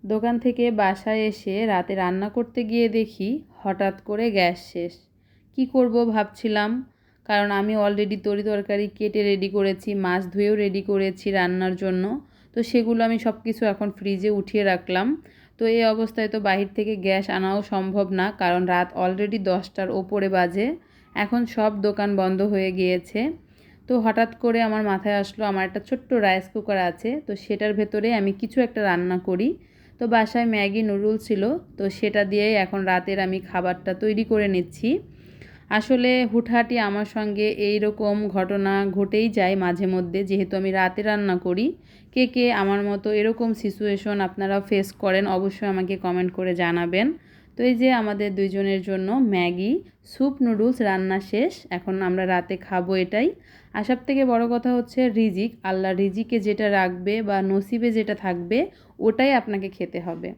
দোকান থেকে বাসায় এসে রাতে রান্না করতে গিয়ে দেখি হঠাৎ করে গ্যাস শেষ। কি করব ভাবছিলাম, কারণ আমি অলরেডি তরকারি কেটে রেডি করেছি, মাছ ধুয়েও রেডি করেছি রান্নার জন্য। তো সেগুলো আমি সব কিছু এখন ফ্রিজে উঠিয়ে রাখলাম। তো এই অবস্থায় তো বাহির থেকে গ্যাস আনাও সম্ভব না, কারণ রাত অলরেডি 10টার ওপরে বাজে। এখন সব দোকান বন্ধ হয়ে গিয়েছে। তো হঠাৎ করে আমার মাথায় আসলো আমার একটা ছোট্ট রাইস কুকার আছে, তো সেটার ভেতরে আমি কিছু একটা রান্না করি। তো বাসায় ম্যাগি নুডলস ছিল, তো সেটা দিয়েই এখন রাতের আমি খাবারটা তৈরি করে নিচ্ছি। আসলে হুটহাঁটি আমার সঙ্গে এই রকম ঘটনা ঘটেই যায় মাঝে মধ্যে, যেহেতু আমি রাতে রান্না করি। কে কে আমার মতো এরকম সিচুয়েশন আপনারা ফেস করেন অবশ্যই আমাকে কমেন্ট করে জানাবেন। তো এই যে আমাদের দুইজনের জন্য ম্যাগি, স্যুপ, নুডলস রান্না শেষ। এখন আমরা রাতে খাবো এটাই। আর সবথেকে বড় কথা হচ্ছে রিজিক, আল্লাহ রিজিকে যেটা রাখবে বা নসিবে যেটা থাকবে ওটাই আপনাকে খেতে হবে।